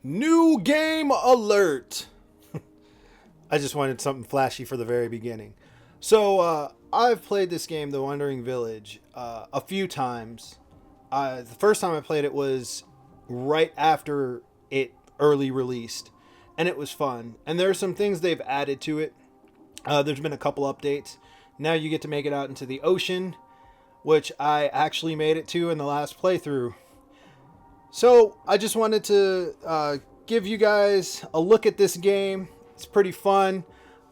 New game alert! I just wanted something flashy for the very beginning. So, I've played this game, The Wandering Village, a few times. The first time I played it was right after it early released, and it was fun. And there are some things they've added to it. There's been a couple updates. Now you get to make it out into the ocean, which I actually made it to in the last playthrough. So I just wanted to give you guys a look at this game. It's pretty fun.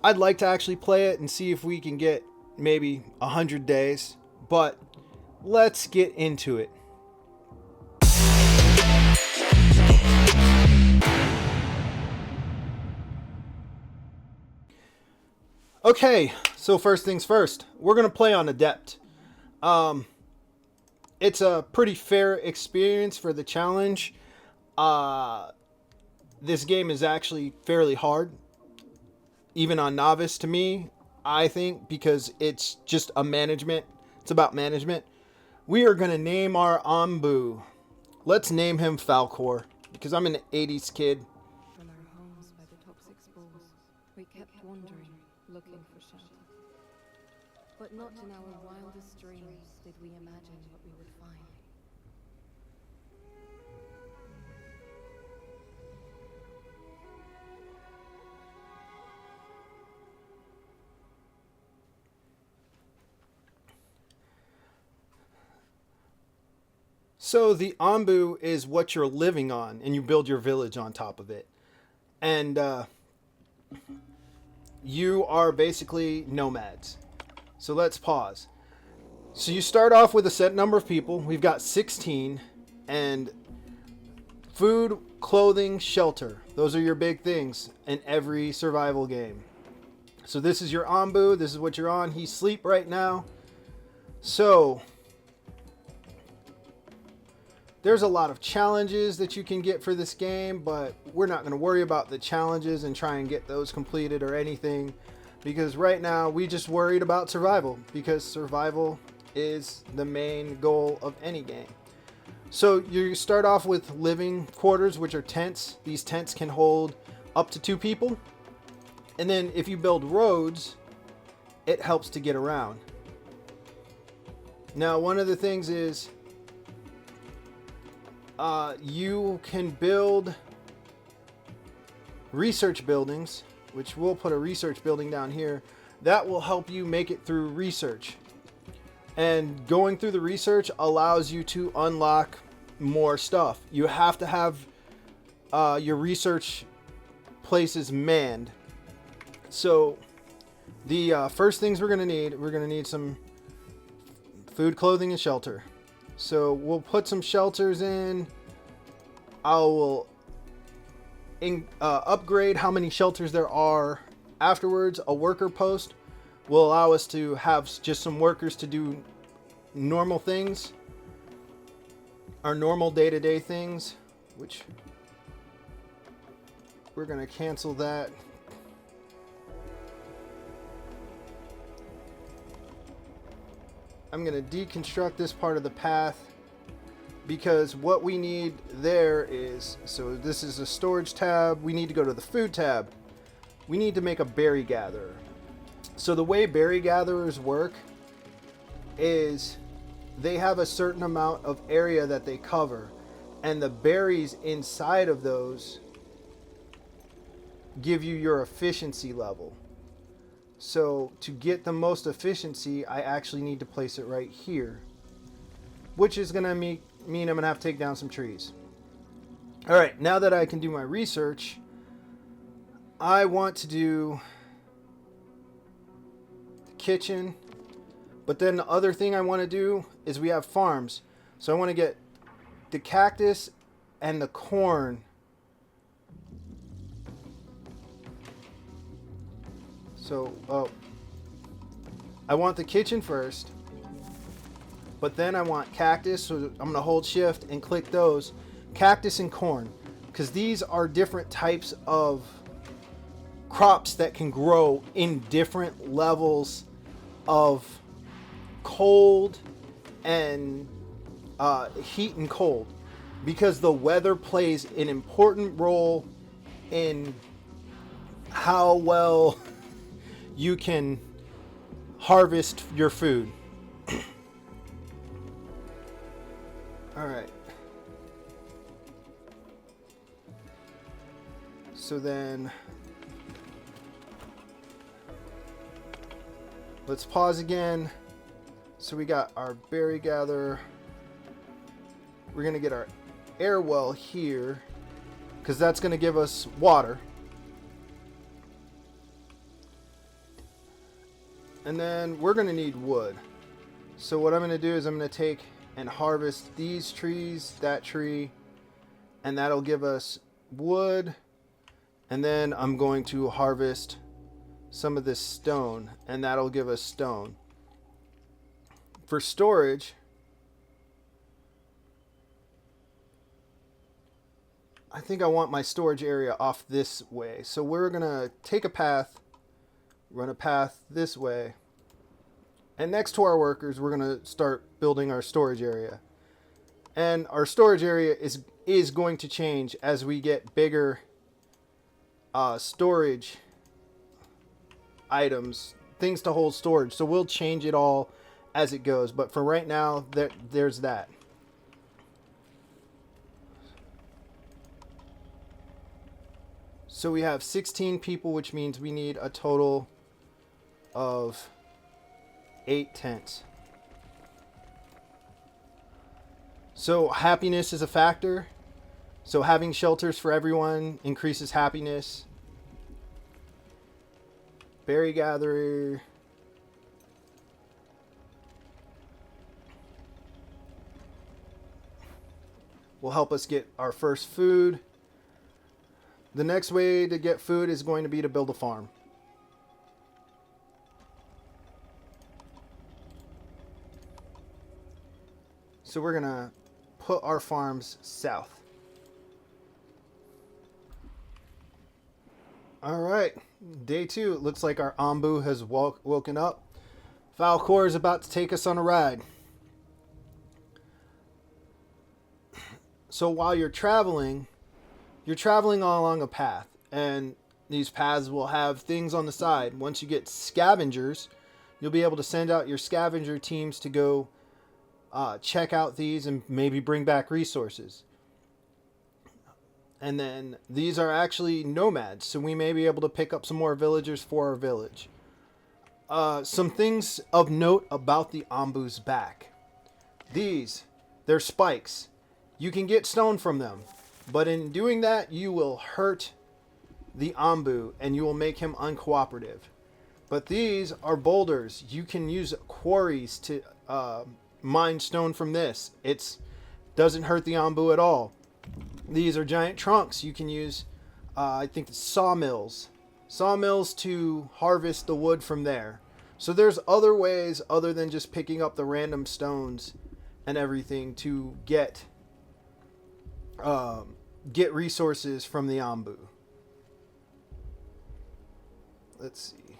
I'd like to actually play it and see if we can get maybe 100 days. But let's get into it. Okay, so first things first. We're going to play on Adept. It's a pretty fair experience for the challenge. This game is actually fairly hard, even on novice to me, I think, because it's just it's about management. We are going to name our Onbu. Let's name him Falcor, because I'm an 80s kid. From our homes by the toxic spores, we kept wandering, looking for shelter. But not in our wildest dreams did we imagine what we would find. So the Onbu is what you're living on, and you build your village on top of it. And you are basically nomads. So let's pause. So you start off with a set number of people. We've got 16. And food, clothing, shelter. Those are your big things in every survival game. So this is your Onbu. This is what you're on. He's asleep right now. So there's a lot of challenges that you can get for this game, but we're not going to worry about the challenges and try and get those completed or anything, because right now we just worried about survival, because survival is the main goal of any game. So you start off with living quarters, which are tents. These tents can hold up to 2 people. And then if you build roads, it helps to get around. Now, one of the things is you can build research buildings, which we'll put a research building down here. That will help you make it through research. And going through the research allows you to unlock more stuff. You have to have your research places manned. So the first things we're going to need some food, clothing, and shelter. So we'll put some shelters in. I will upgrade how many shelters there are afterwards. A worker post will allow us to have just some workers to do normal things. Our normal day-to-day things, which we're going to cancel that. I'm going to deconstruct this part of the path, because what we need there is, so this is a storage tab. We need to go to the food tab. We need to make a berry gatherer. So the way berry gatherers work is they have a certain amount of area that they cover, and the berries inside of those give you your efficiency level. So to get the most efficiency, I actually need to place it right here, which is going to mean I'm going to have to take down some trees. All right, now that I can do my research, I want to do the kitchen. But then the other thing I want to do is we have farms. So I want to get the cactus and the corn. So, I want the kitchen first, but then I want cactus, so I'm going to hold shift and click those. Cactus and corn, because these are different types of crops that can grow in different levels of cold and heat and cold. because the weather plays an important role in how well you can harvest your food. All right. So then let's pause again. So we got our berry gatherer. We're going to get our air well here because that's going to give us water. And then we're going to need wood. So what I'm going to do is I'm going to take and harvest these trees, that tree, and that'll give us wood. And then I'm going to harvest some of this stone, and that'll give us stone. For storage, I think I want my storage area off this way. So we're going to take a path, run a path this way. And next to our workers, we're going to start building our storage area. And our storage area is going to change as we get bigger storage items, things to hold storage. So we'll change it all as it goes. But for right now, there's that. So we have 16 people, which means we need a total of 8 tents. So happiness is a factor. So having shelters for everyone increases happiness. Berry gatherer. Will help us get our first food. The next way to get food is going to be to build a farm. So we're going to put our farms south. All right, day 2. It looks like our Onbu has woken up. Falcor is about to take us on a ride. So while you're traveling all along a path, and these paths will have things on the side. Once you get scavengers, you'll be able to send out your scavenger teams to go check out these and maybe bring back resources. And then these are actually nomads, so we may be able to pick up some more villagers for our village. Some things of note about the Onbu's back. They're spikes. You can get stone from them, but in doing that, you will hurt the Onbu and you will make him uncooperative. But these are boulders. You can use quarries to mine stone from this. It doesn't hurt the Onbu at all. These are giant trunks. You can use, I think, sawmills to harvest the wood from there. So there's other ways other than just picking up the random stones and everything to get resources from the Onbu. Let's see.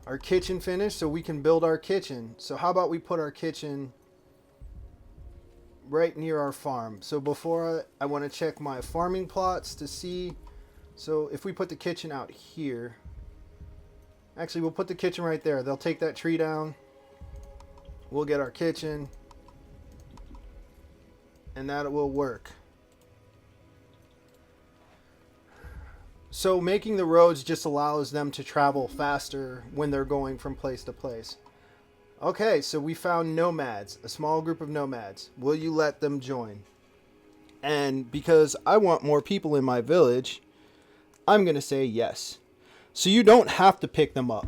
Our kitchen finished, so we can build our kitchen. So how about we put our kitchen right near our farm? So before I want to check my farming plots to see. So if we put the kitchen out here, actually we'll put the kitchen right there. They'll take that tree down. We'll get our kitchen, and that will work. So making the roads just allows them to travel faster when they're going from place to place. Okay, so we found nomads, a small group of nomads. Will you let them join? And because I want more people in my village, I'm going to say yes. So you don't have to pick them up.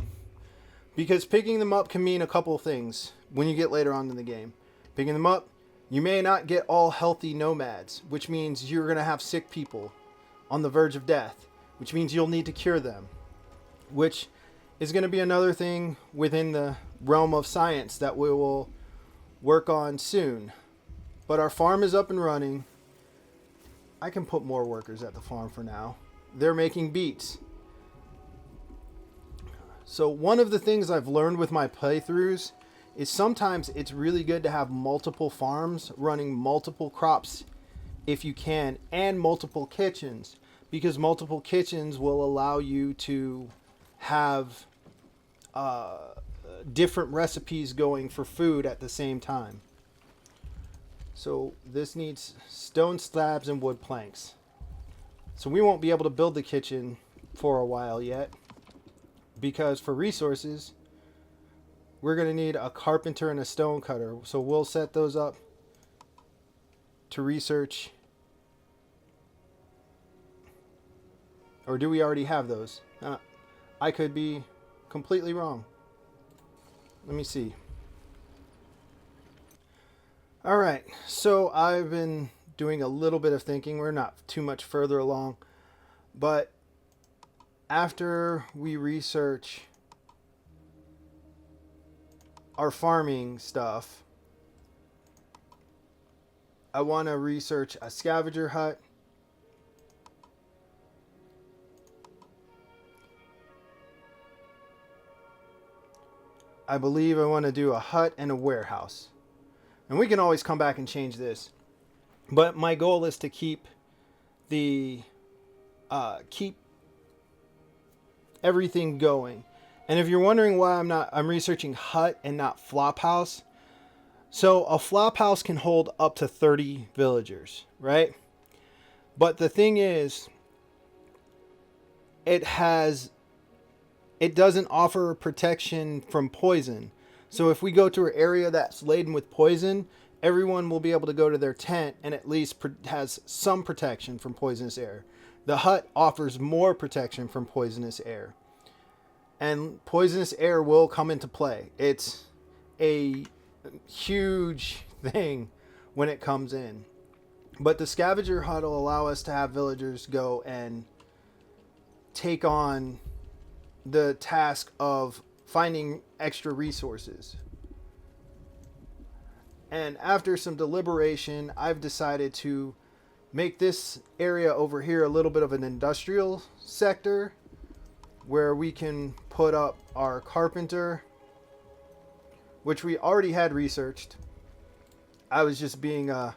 Because picking them up can mean a couple of things when you get later on in the game. Picking them up, you may not get all healthy nomads, which means you're going to have sick people on the verge of death, which means you'll need to cure them, which is going to be another thing within the realm of science that we will work on soon. But our farm is up and running. I can put more workers at the farm for now. They're making beets. So one of the things I've learned with my playthroughs is sometimes it's really good to have multiple farms running multiple crops if you can, and multiple kitchens, because multiple kitchens will allow you to have different recipes going for food at the same time. So this needs stone slabs and wood planks. So we won't be able to build the kitchen for a while yet, because for resources we're going to need a carpenter and a stone cutter. So we'll set those up to research. Or do we already have those? I could be completely wrong. Let me see. All right, so I've been doing a little bit of thinking. We're not too much further along, but after we research our farming stuff, I want to research a scavenger hut, I believe I want to do a hut and a warehouse. And we can always come back and change this. But my goal is to keep keep everything going. And if you're wondering why I'm researching hut and not flop house. So a flop house can hold up to 30 villagers, right? But the thing is, it doesn't offer protection from poison. So if we go to an area that's laden with poison, everyone will be able to go to their tent and at least has some protection from poisonous air. The hut offers more protection from poisonous air. And poisonous air will come into play. It's a huge thing when it comes in. But the scavenger hut will allow us to have villagers go and take on the task of finding extra resources. And after some deliberation, I've decided to make this area over here a little bit of an industrial sector where we can put up our carpenter, which we already had researched. I was just being a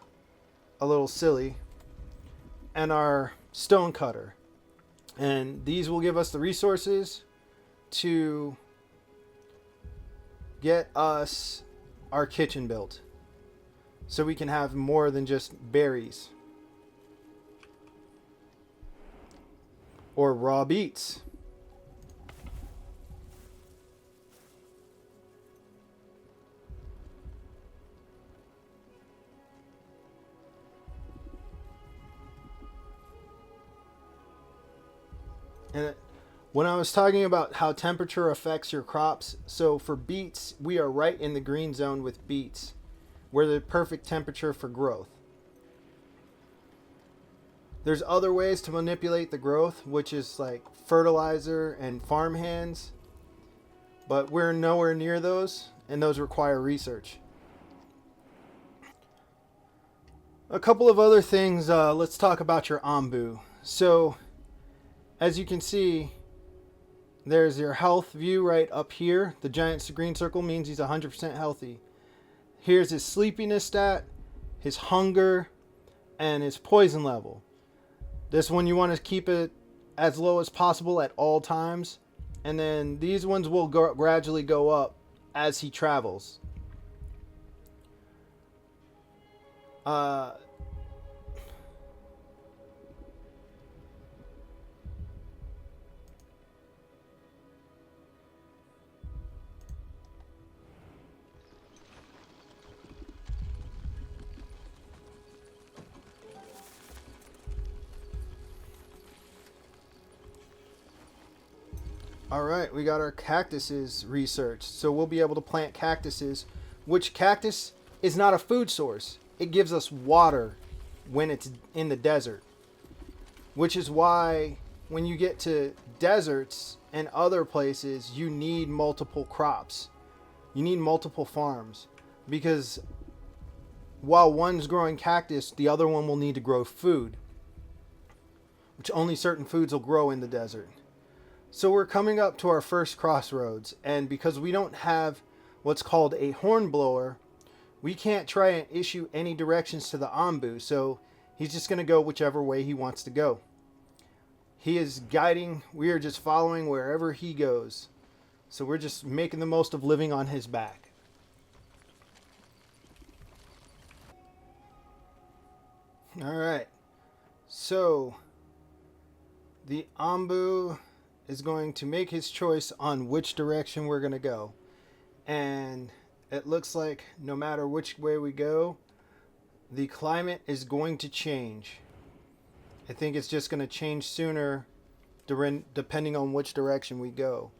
little silly. And our stone cutter. And these will give us the resources to get us our kitchen built. So we can have more than just berries. Or raw beets. And when I was talking about how temperature affects your crops, so for beets, we are right in the green zone with beets. We're the perfect temperature for growth. There's other ways to manipulate the growth, which is like fertilizer and farm hands. But we're nowhere near those, and those require research. A couple of other things, let's talk about your Onbu. So, as you can see, there's your health view right up here. The giant green circle means he's 100% healthy. Here's his sleepiness stat, his hunger, and his poison level. This one you want to keep it as low as possible at all times. And then these ones will gradually go up as he travels. Alright, we got our cactuses researched. So we'll be able to plant cactuses, which cactus is not a food source. It gives us water when it's in the desert. Which is why when you get to deserts and other places, you need multiple crops. You need multiple farms. Because while one's growing cactus, the other one will need to grow food. Which only certain foods will grow in the desert. So we're coming up to our first crossroads, and because we don't have what's called a hornblower, we can't try and issue any directions to the Onbu, so he's just going to go whichever way he wants to go. He is guiding, we are just following wherever he goes. So we're just making the most of living on his back. Alright, so the Onbu is going to make his choice on which direction we're going to go. And it looks like no matter which way we go, the climate is going to change. I think it's just going to change sooner depending on which direction we go.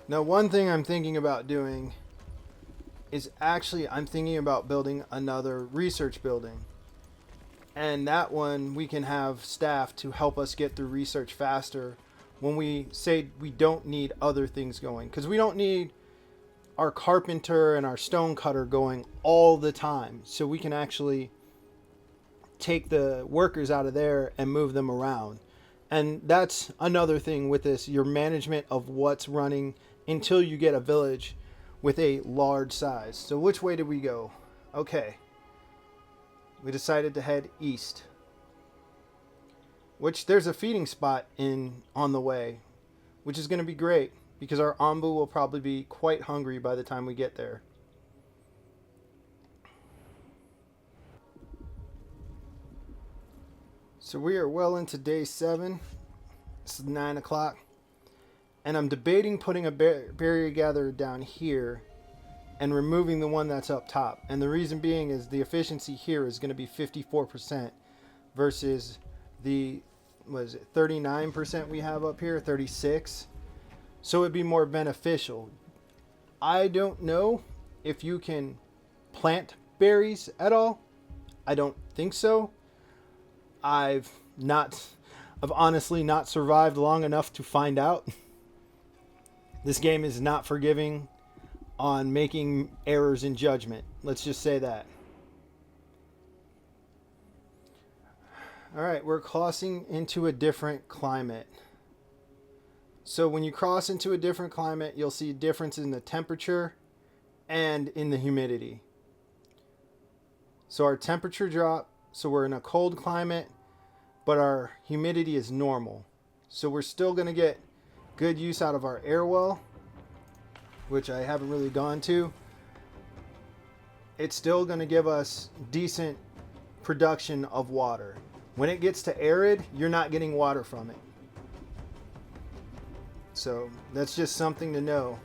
Now, one thing I'm thinking about doing is I'm thinking about building another research building. And that one, we can have staff to help us get through research faster when we say we don't need other things going. Because we don't need our carpenter and our stone cutter going all the time. So we can actually take the workers out of there and move them around. And that's another thing with this, your management of what's running until you get a village with a large size. So which way did we go? Okay. We decided to head east. Which there's a feeding spot on the way, which is going to be great because our Onbu will probably be quite hungry by the time we get there. So we are well into day 7. It's 9 o'clock. And I'm debating putting a barrier gatherer down here and removing the one that's up top. And the reason being is the efficiency here is going to be 54% versus the, 39% we have up here, 36. So it'd be more beneficial. I don't know if you can plant berries at all. I don't think so. I've honestly not survived long enough to find out. This game is not forgiving on making errors in judgment. Let's just say that. Alright, we're crossing into a different climate. So when you cross into a different climate, you'll see a difference in the temperature and in the humidity. So our temperature dropped, so we're in a cold climate, but our humidity is normal. So we're still going to get good use out of our air well, which I haven't really gone to. It's still going to give us decent production of water. When it gets to arid, you're not getting water from it. So that's just something to know.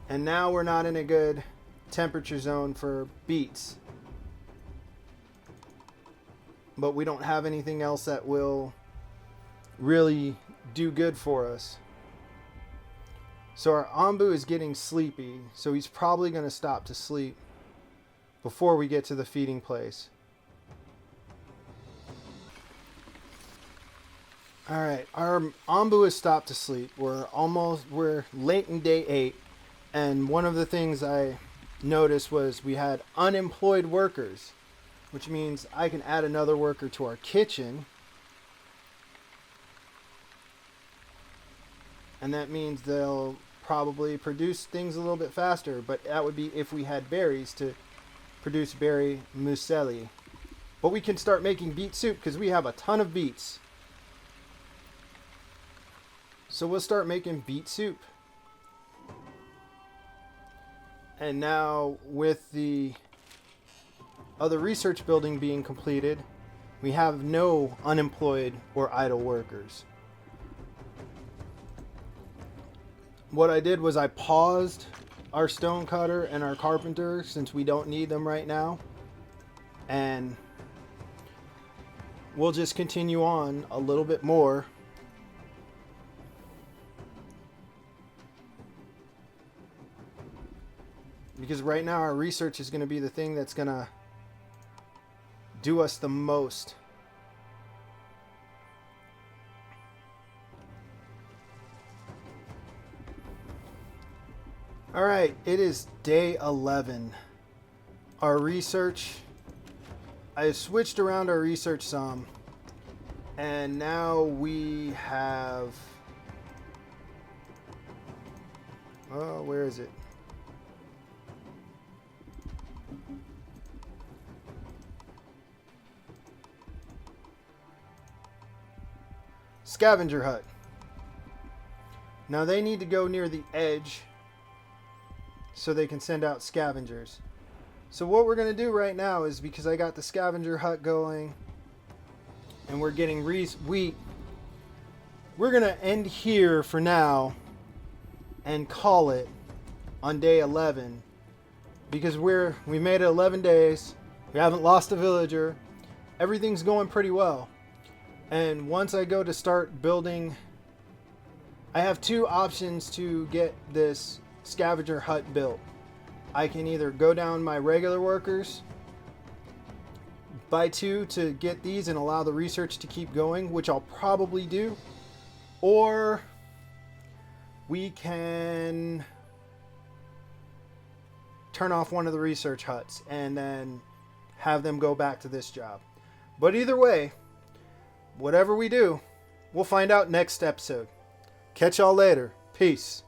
And now we're not in a good temperature zone for beets. But we don't have anything else that will really do good for us. So our Onbu is getting sleepy, so he's probably going to stop to sleep before we get to the feeding place. Alright, our Onbu has stopped to sleep. We're late in day 8, and one of the things I noticed was we had unemployed workers, which means I can add another worker to our kitchen. And that means they'll probably produce things a little bit faster, but that would be if we had berries to produce berry muesli. But we can start making beet soup because we have a ton of beets. So we'll start making beet soup. And now with the other research building being completed, we have no unemployed or idle workers. What I did was I paused our stone cutter and our carpenter since we don't need them right now. And we'll just continue on a little bit more. Because right now our research is going to be the thing that's going to do us the most. All right, it is day 11. Our research, I switched around our research some, and now we have, oh, where is it? Scavenger hut. Now they need to go near the edge so they can send out scavengers. So what we're going to do right now is, because I got the scavenger hut going and we're getting wheat, we're going to end here for now and call it on day 11, because we made it 11 days. We haven't lost a villager. Everything's going pretty well. And once I go to start building, I have two options to get this scavenger hut built. I can either go down my regular workers, buy two to get these and allow the research to keep going, which I'll probably do, or we can turn off one of the research huts and then have them go back to this job. But either way, whatever we do, we'll find out next episode. Catch y'all later. Peace.